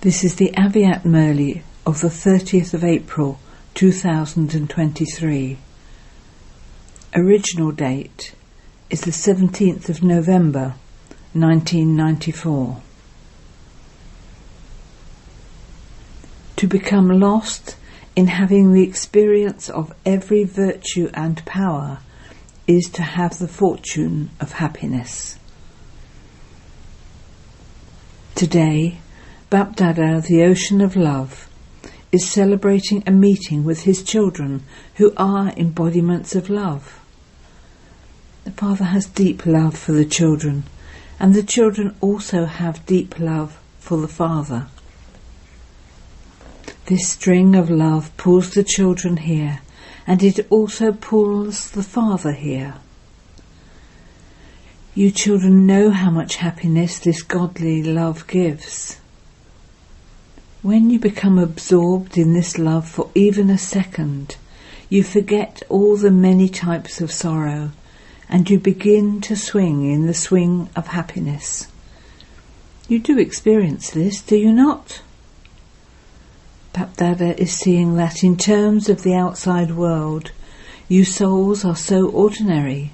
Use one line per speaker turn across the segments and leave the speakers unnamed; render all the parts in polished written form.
This is the Aviat Murli of the 30th of April 2023. Original date is the 17th of November 1994. To become lost in having the experience of every virtue and power is to have the fortune of happiness. Today, Bapdada, the ocean of love, is celebrating a meeting with his children who are embodiments of love. The Father has deep love for the children, and the children also have deep love for the Father. This string of love pulls the children here, and it also pulls the Father here. You children know how much happiness this godly love gives. When you become absorbed in this love for even a second, you forget all the many types of sorrow, and you begin to swing in the swing of happiness. You do experience this, do you not? Bapdada is seeing that in terms of the outside world, you souls are so ordinary,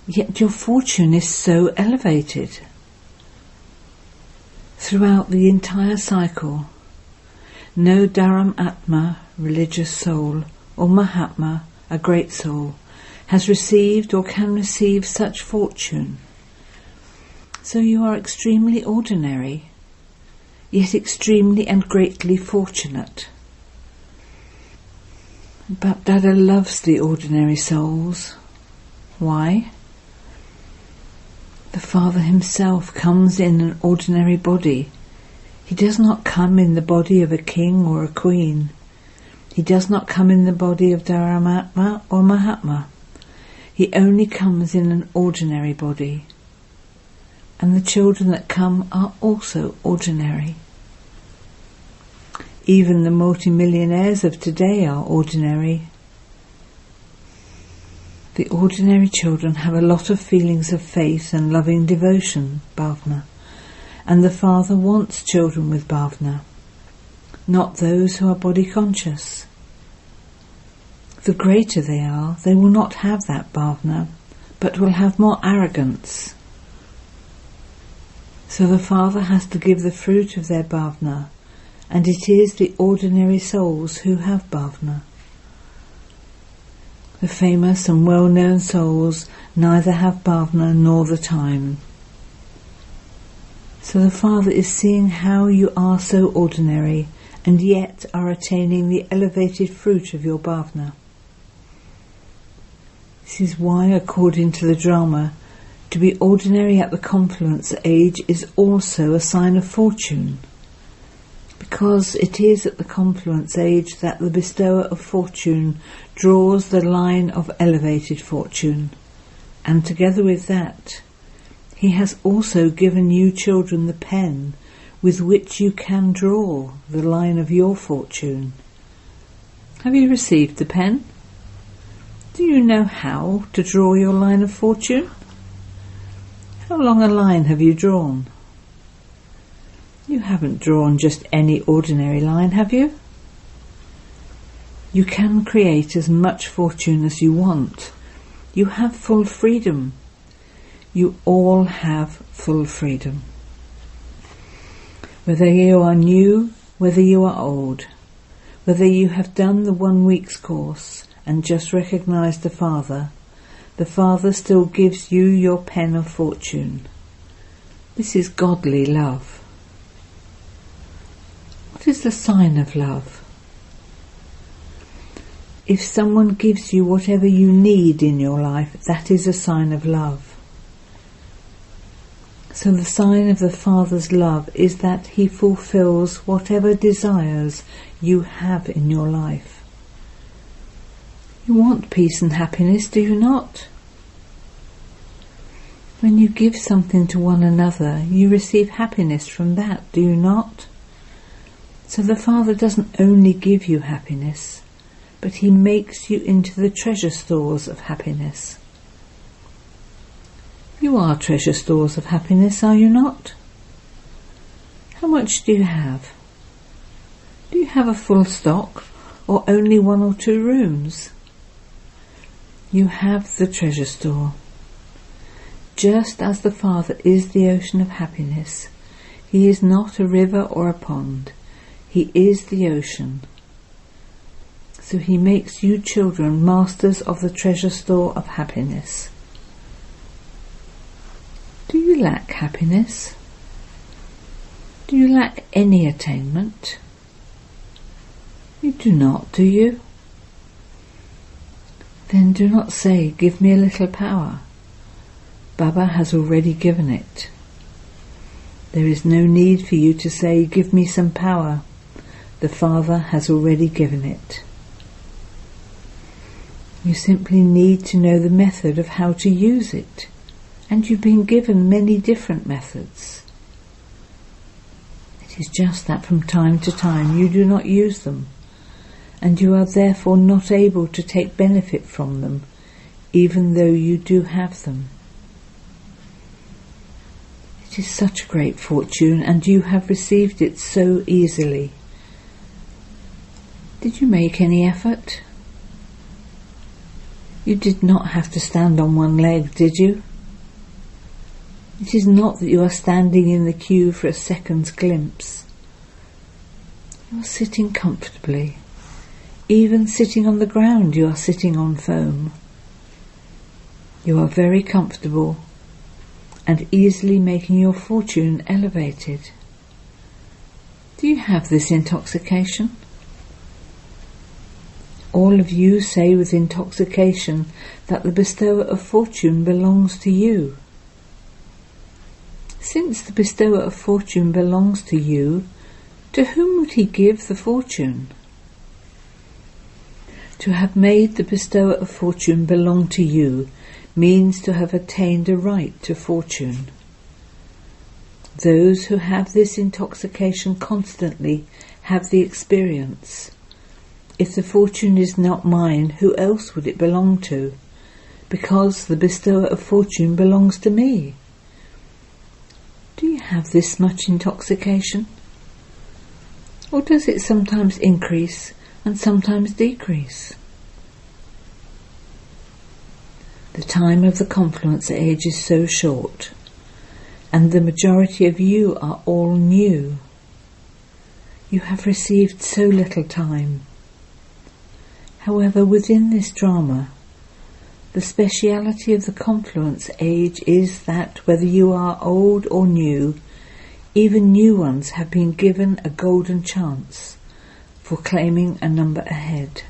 yet your fortune is so elevated. Throughout the entire cycle, no Dharam Atma, religious soul, or Mahatma, a great soul, has received or can receive such fortune. So you are extremely ordinary, yet extremely and greatly fortunate. Bapdada loves the ordinary souls. Why? The Father himself comes in an ordinary body. He does not come in the body of a king or a queen. He does not come in the body of Dharamatma or Mahatma. He only comes in an ordinary body. And the children that come are also ordinary. Even the multimillionaires of today are ordinary. The ordinary children have a lot of feelings of faith and loving devotion, Bhavna. And the Father wants children with bhavna, not those who are body conscious. The greater they are, they will not have that bhavna, but will have more arrogance. So the Father has to give the fruit of their bhavna, and it is the ordinary souls who have bhavna. The famous and well-known souls neither have bhavna nor the time. So the Father is seeing how you are so ordinary and yet are attaining the elevated fruit of your bhavna. This is why, according to the drama, to be ordinary at the confluence age is also a sign of fortune, because it is at the confluence age that the bestower of fortune draws the line of elevated fortune, and together with that, he has also given you children the pen with which you can draw the line of your fortune. Have you received the pen? Do you know how to draw your line of fortune? How long a line have you drawn? You haven't drawn just any ordinary line, have you? You can create as much fortune as you want. You have full freedom. You all have full freedom. Whether you are new, whether you are old, whether you have done the 1 week's course and just recognized the Father still gives you your pen of fortune. This is godly love. What is the sign of love? If someone gives you whatever you need in your life, that is a sign of love. So the sign of the Father's love is that he fulfills whatever desires you have in your life. You want peace and happiness, do you not? When you give something to one another, you receive happiness from that, do you not? So the Father doesn't only give you happiness, but he makes you into the treasure stores of happiness. You are treasure stores of happiness, are you not? How much do you have? Do you have a full stock or only 1 or 2 rooms? You have the treasure store. Just as the Father is the ocean of happiness, He is not a river or a pond. He is the ocean. So He makes you children masters of the treasure store of happiness. Do you lack happiness? Do you lack any attainment? You do not, do you? Then do not say, "Give me a little power." Baba has already given it. There is no need for you to say, "Give me some power." The Father has already given it. You simply need to know the method of how to use it, and you've been given many different methods. It is just that from time to time you do not use them, and you are therefore not able to take benefit from them, even though you do have them. It is such a great fortune, and you have received it so easily. Did you make any effort? You did not have to stand on one leg, did you? It is not that you are standing in the queue for a second's glimpse. You are sitting comfortably. Even sitting on the ground, you are sitting on foam. You are very comfortable and easily making your fortune elevated. Do you have this intoxication? All of you say with intoxication that the bestower of fortune belongs to you. Since the bestower of fortune belongs to you, to whom would he give the fortune? To have made the bestower of fortune belong to you means to have attained a right to fortune. Those who have this intoxication constantly have the experience. If the fortune is not mine, who else would it belong to? Because the bestower of fortune belongs to me. Do you have this much intoxication? Or does it sometimes increase and sometimes decrease? The time of the confluence age is so short, and the majority of you are all new. You have received so little time. However, within this drama, the speciality of the confluence age is that whether you are old or new, even new ones have been given a golden chance for claiming a number ahead.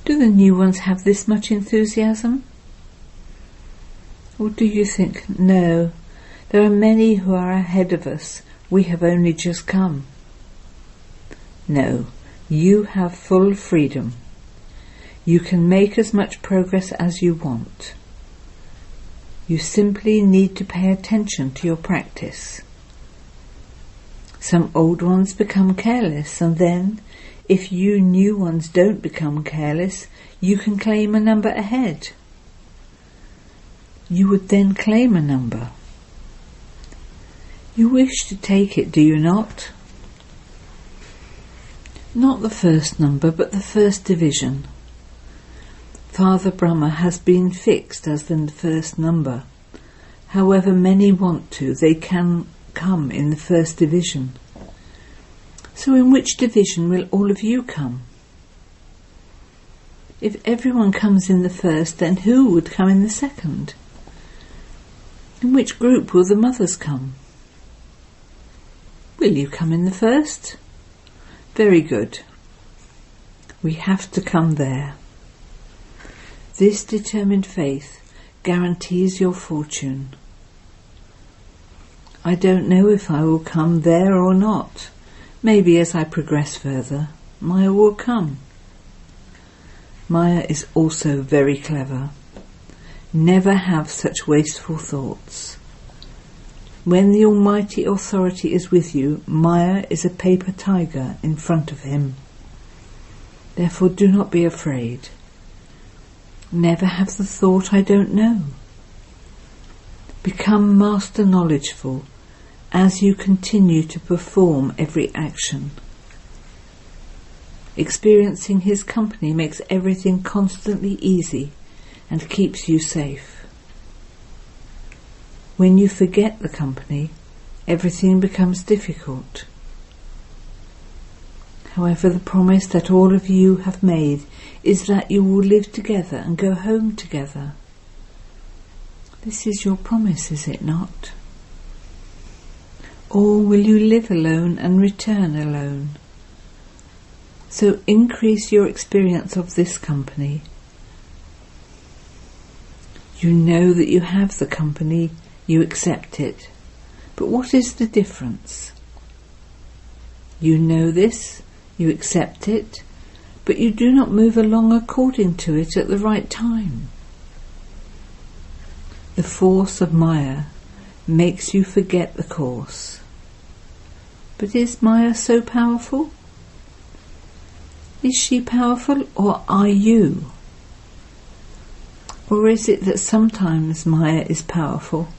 Do the new ones have this much enthusiasm? Or do you think, no, there are many who are ahead of us, we have only just come? No, you have full freedom. You can make as much progress as you want. You simply need to pay attention to your practice. Some old ones become careless, and then, if you new ones don't become careless, you can claim a number ahead. You would then claim a number. You wish to take it, do you not? Not the first number, but the first division. Father Brahma has been fixed as the first number. However many want to, they can come in the first division. So in which division will all of you come? If everyone comes in the first, then who would come in the second? In which group will the mothers come? Will you come in the first? Very good. We have to come there. This determined faith guarantees your fortune. I don't know if I will come there or not. Maybe as I progress further, Maya will come. Maya is also very clever. Never have such wasteful thoughts. When the Almighty Authority is with you, Maya is a paper tiger in front of him. Therefore do not be afraid. Never have the thought, I don't know. Become master knowledgeful as you continue to perform every action. Experiencing his company makes everything constantly easy and keeps you safe. When you forget the company, everything becomes difficult. However, the promise that all of you have made is that you will live together and go home together. This is your promise, is it not? Or will you live alone and return alone? So increase your experience of this company. You know that you have the company, you accept it. But what is the difference? You know this, you accept it, but you do not move along according to it at the right time. The force of Maya makes you forget the course. But is Maya so powerful? Is she powerful, or are you? Or is it that sometimes Maya is powerful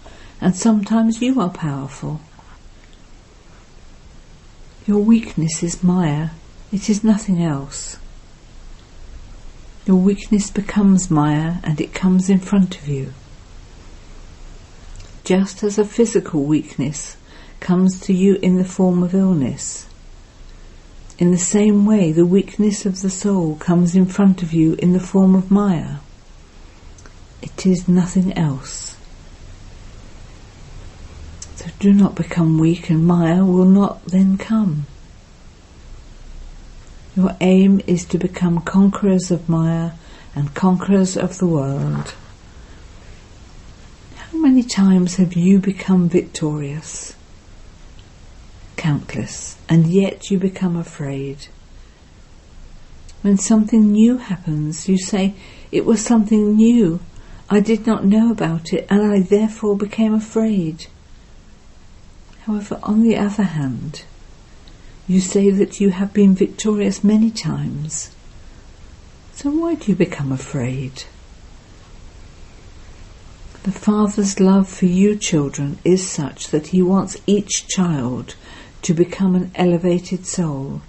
and sometimes you are powerful? Your weakness is Maya, it is nothing else. Your weakness becomes Maya and it comes in front of you. Just as a physical weakness comes to you in the form of illness, in the same way the weakness of the soul comes in front of you in the form of Maya. It is nothing else. So do not become weak and Maya will not then come. Your aim is to become conquerors of Maya and conquerors of the world. How many times have you become victorious? Countless, and yet you become afraid. When something new happens, you say, "It was something new. I did not know about it, and I therefore became afraid." However, on the other hand, you say that you have been victorious many times. So why do you become afraid? The Father's love for you children is such that he wants each child to become an elevated soul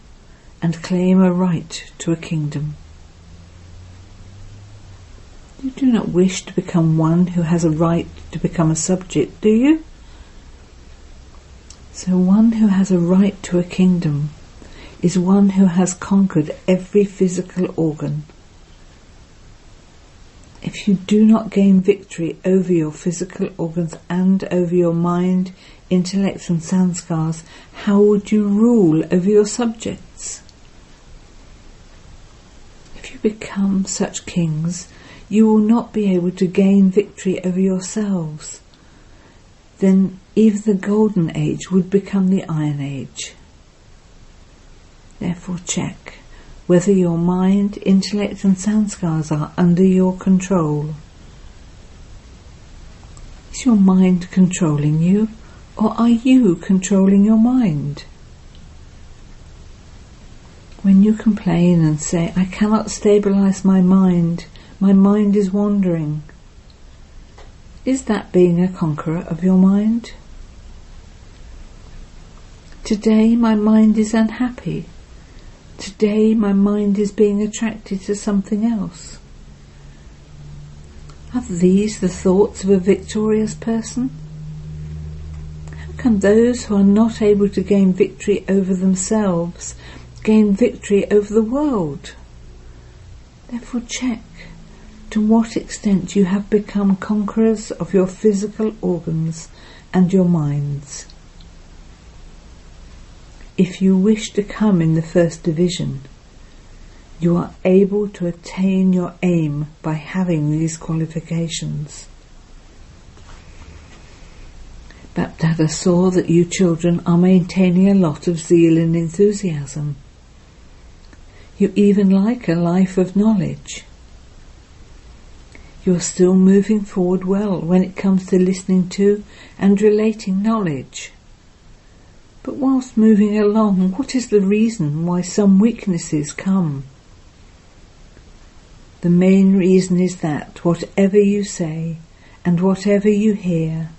and claim a right to a kingdom. You do not wish to become one who has a right to become a subject, do you? So one who has a right to a kingdom is one who has conquered every physical organ. If you do not gain victory over your physical organs and over your mind, intellect and sanskars, how would you rule over your subjects? If you become such kings, you will not be able to gain victory over yourselves. Then even the Golden Age would become the Iron Age. Therefore check whether your mind, intellect and sanskars are under your control. Is your mind controlling you, or are you controlling your mind? When you complain and say, "I cannot stabilize my mind is wandering," is that being a conqueror of your mind? Today my mind is unhappy. Today my mind is being attracted to something else. Are these the thoughts of a victorious person? How can those who are not able to gain victory over themselves gain victory over the world? Therefore check to what extent you have become conquerors of your physical organs and your minds. If you wish to come in the first division, you are able to attain your aim by having these qualifications. Bapdada saw that you children are maintaining a lot of zeal and enthusiasm. You even like a life of knowledge. You are still moving forward well when it comes to listening to and relating knowledge. But whilst moving along, what is the reason why some weaknesses come? The main reason is that whatever you say and whatever you hear,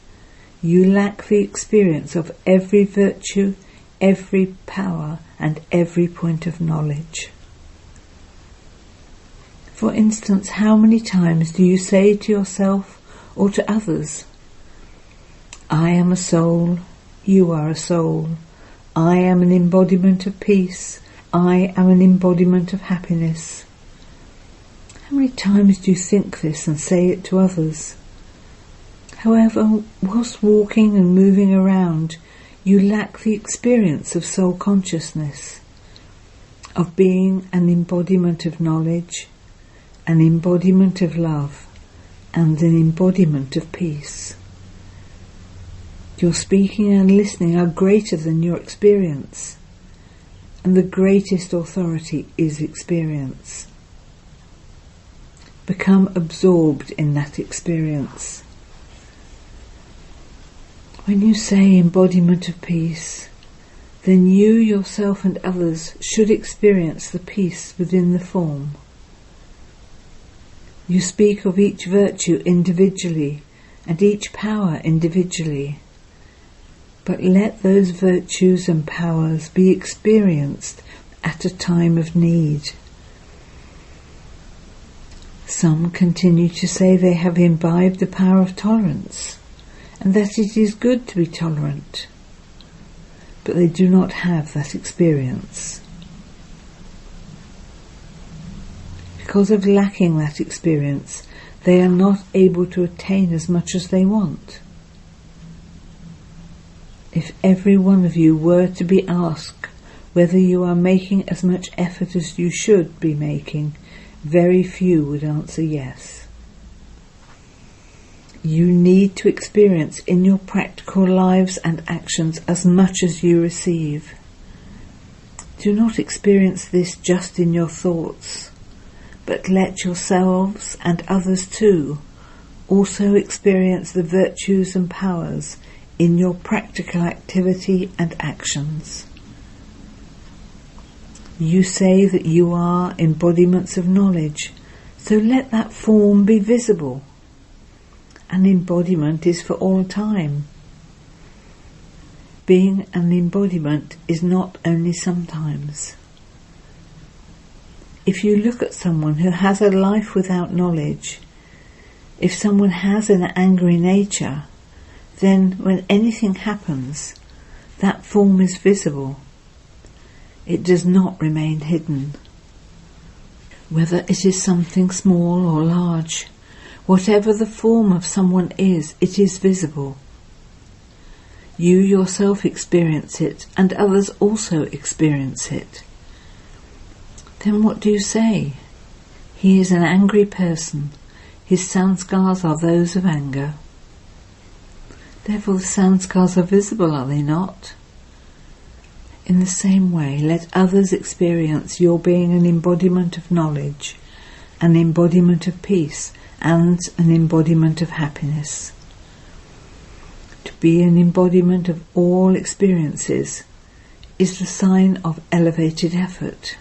you lack the experience of every virtue, every power, and every point of knowledge. For instance, how many times do you say to yourself or to others, I am a soul, you are a soul, I am an embodiment of peace, I am an embodiment of happiness. How many times do you think this and say it to others? However, whilst walking and moving around, you lack the experience of soul consciousness, of being an embodiment of knowledge, an embodiment of love, and an embodiment of peace. Your speaking and listening are greater than your experience, and the greatest authority is experience. Become absorbed in that experience. When you say embodiment of peace, then you yourself and others should experience the peace within the form. You speak of each virtue individually and each power individually, but let those virtues and powers be experienced at a time of need. Some continue to say they have imbibed the power of tolerance and that it is good to be tolerant, but they do not have that experience. Because of lacking that experience, they are not able to attain as much as they want. If every one of you were to be asked whether you are making as much effort as you should be making, very few would answer yes. You need to experience in your practical lives and actions as much as you receive. Do not experience this just in your thoughts, but let yourselves and others too also experience the virtues and powers in your practical activity and actions. You say that you are embodiments of knowledge, so let that form be visible. An embodiment is for all time. Being an embodiment is not only sometimes. If you look at someone who has a life without knowledge, if someone has an angry nature, then when anything happens, that form is visible. It does not remain hidden. Whether it is something small or large, whatever the form of someone is, it is visible. You yourself experience it, and others also experience it. Then what do you say? He is an angry person. His sanskars are those of anger. Therefore the sanskars are visible, are they not? In the same way, let others experience your being an embodiment of knowledge, an embodiment of peace, and an embodiment of happiness. To be an embodiment of all experiences is the sign of elevated effort.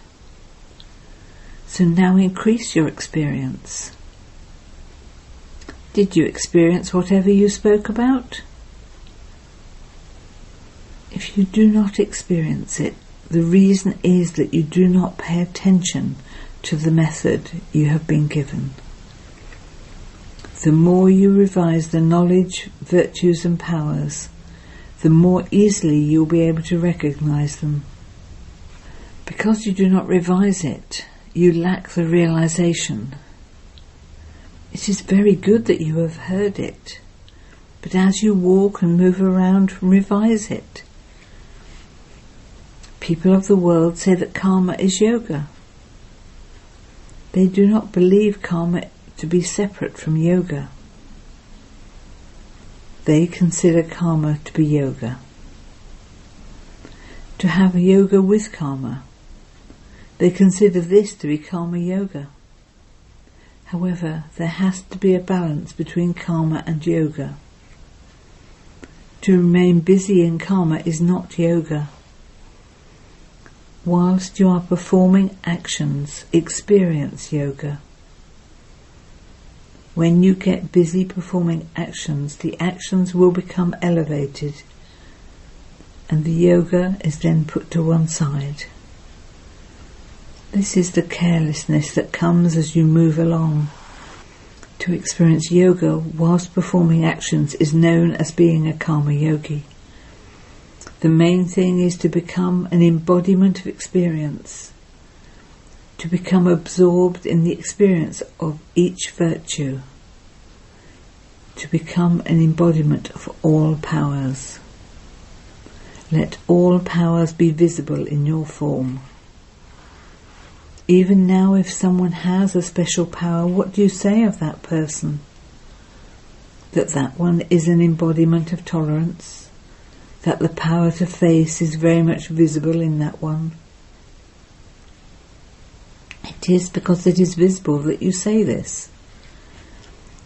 So now increase your experience. Did you experience whatever you spoke about? If you do not experience it, the reason is that you do not pay attention to the method you have been given. The more you revise the knowledge, virtues and powers, the more easily you will be able to recognize them. Because you do not revise it, you lack the realization. It is very good that you have heard it, but as you walk and move around, revise it. People of the world say that karma is yoga. They do not believe karma to be separate from yoga. They consider karma to be yoga. To have yoga with karma, they consider this to be karma yoga. However, there has to be a balance between karma and yoga. To remain busy in karma is not yoga. Whilst you are performing actions, experience yoga. When you get busy performing actions, the actions will become elevated, and the yoga is then put to one side. This is the carelessness that comes as you move along. To experience yoga whilst performing actions is known as being a karma yogi. The main thing is to become an embodiment of experience, to become absorbed in the experience of each virtue, to become an embodiment of all powers. Let all powers be visible in your form. Even now, if someone has a special power, what do you say of that person? That one is an embodiment of tolerance, that the power to face is very much visible in that one. It is because it is visible that you say this.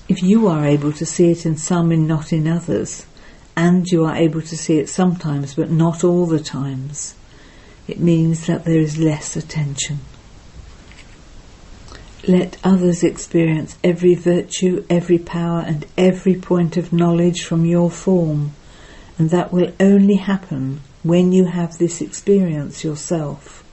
If you are able to see it in some and not in others, and you are able to see it sometimes but not all the times, it means that there is less attention. Let others experience every virtue, every power and every point of knowledge from your form, and that will only happen when you have this experience yourself.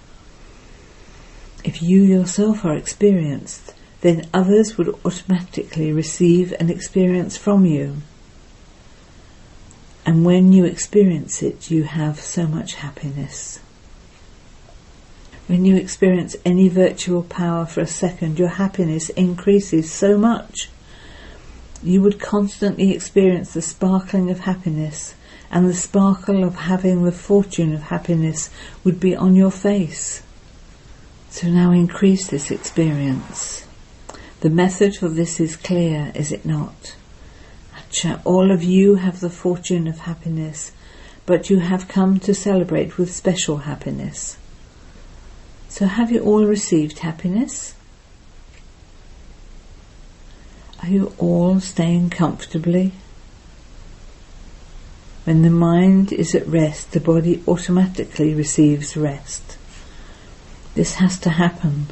If you yourself are experienced, then others would automatically receive an experience from you. And when you experience it, you have so much happiness. When you experience any virtual power for a second, your happiness increases so much. You would constantly experience the sparkling of happiness, and the sparkle of having the fortune of happiness would be on your face. So now increase this experience. The method for this is clear, is it not? All of you have the fortune of happiness, but you have come to celebrate with special happiness. So have you all received happiness? Are you all staying comfortably? When the mind is at rest, the body automatically receives rest. This has to happen.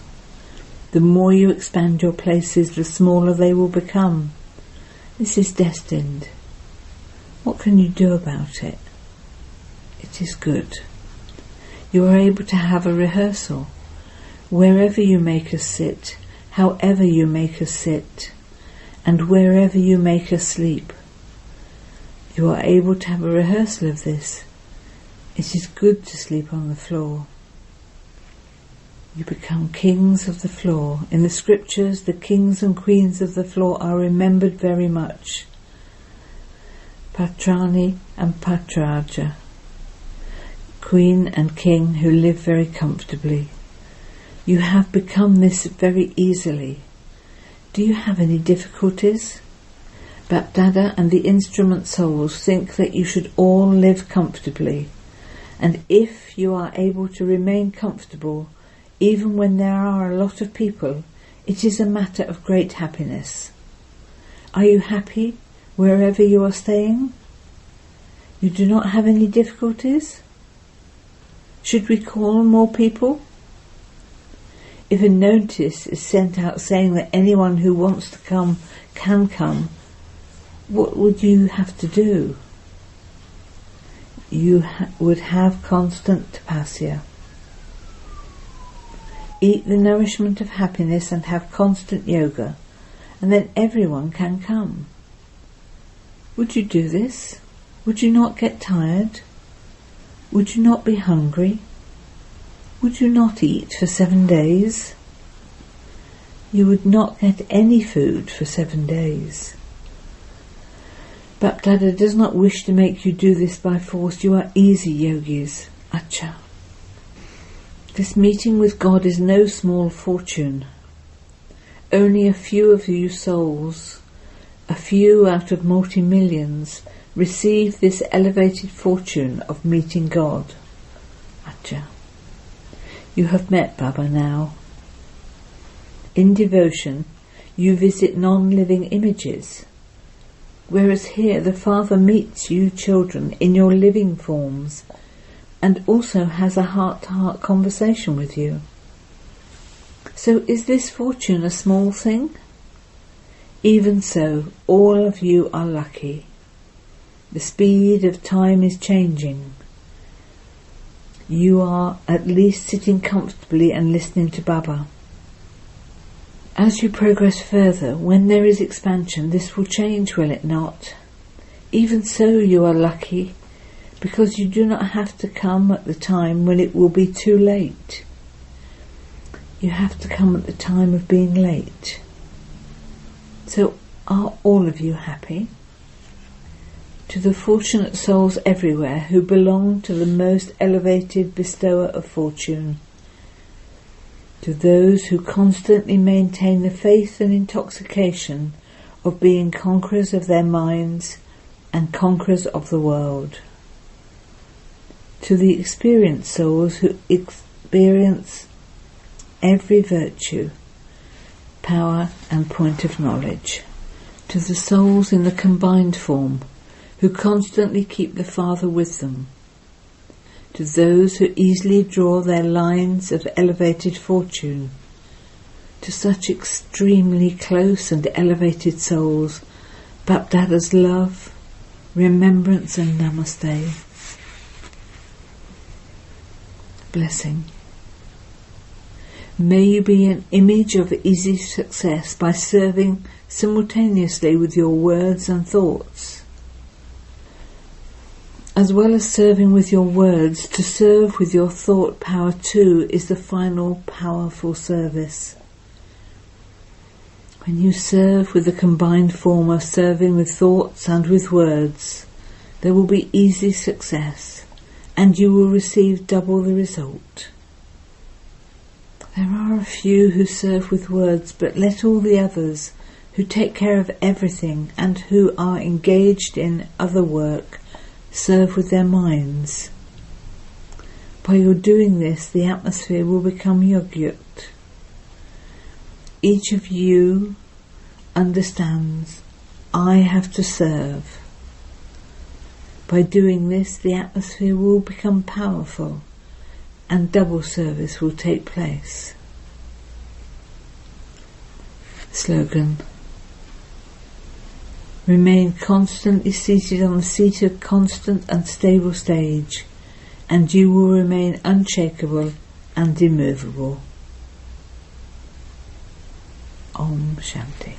The more you expand your places, the smaller they will become. This is destined. What can you do about it? It is good. You are able to have a rehearsal. Wherever you make us sit, however you make us sit, and wherever you make us sleep, you are able to have a rehearsal of this. It is good to sleep on the floor. You become kings of the floor. In the scriptures, the kings and queens of the floor are remembered very much. Patrani and Patraja, queen and king who live very comfortably. You have become this very easily. Do you have any difficulties? Bapdada and the instrument souls think that you should all live comfortably, and if you are able to remain comfortable, even when there are a lot of people, it is a matter of great happiness. Are you happy wherever you are staying? You do not have any difficulties? Should we call more people? If a notice is sent out saying that anyone who wants to come can come, what would you have to do? You would have constant tapasya. Eat the nourishment of happiness and have constant yoga, and then everyone can come. Would you do this? Would you not get tired? Would you not be hungry? Would you not eat for 7 days? You would not get any food for 7 days. Bapdada does not wish to make you do this by force. You are easy yogis. Acha. This meeting with God is no small fortune. Only a few of you souls, a few out of multi-millions, receive this elevated fortune of meeting God. Acha. You have met Baba now. In devotion, you visit non-living images, whereas here the Father meets you children in your living forms and also has a heart-to-heart conversation with you. So is this fortune a small thing? Even so, all of you are lucky. The speed of time is changing. You are at least sitting comfortably and listening to Baba. As you progress further, when there is expansion, this will change, will it not? Even so, you are lucky, because you do not have to come at the time when it will be too late. You have to come at the time of being late. So, are all of you happy? To the fortunate souls everywhere who belong to the most elevated bestower of fortune, to those who constantly maintain the faith and intoxication of being conquerors of their minds and conquerors of the world, to the experienced souls who experience every virtue, power and point of knowledge, to the souls in the combined form who constantly keep the Father with them, to those who easily draw their lines of elevated fortune, to such extremely close and elevated souls, Bapdada's love, remembrance and namaste. Blessing. May you be an image of easy success by serving simultaneously with your words and thoughts. As well as serving with your words, to serve with your thought power too is the final powerful service. When you serve with the combined form of serving with thoughts and with words, there will be easy success, and you will receive double the result. There are a few who serve with words, but let all the others who take care of everything and who are engaged in other work serve with their minds. By your doing this, the atmosphere will become yogyut. Each of you understands, I have to serve. By doing this, the atmosphere will become powerful and double service will take place. Slogan. Remain constantly seated on the seat of constant and stable stage, and you will remain unshakable and immovable. Om Shanti.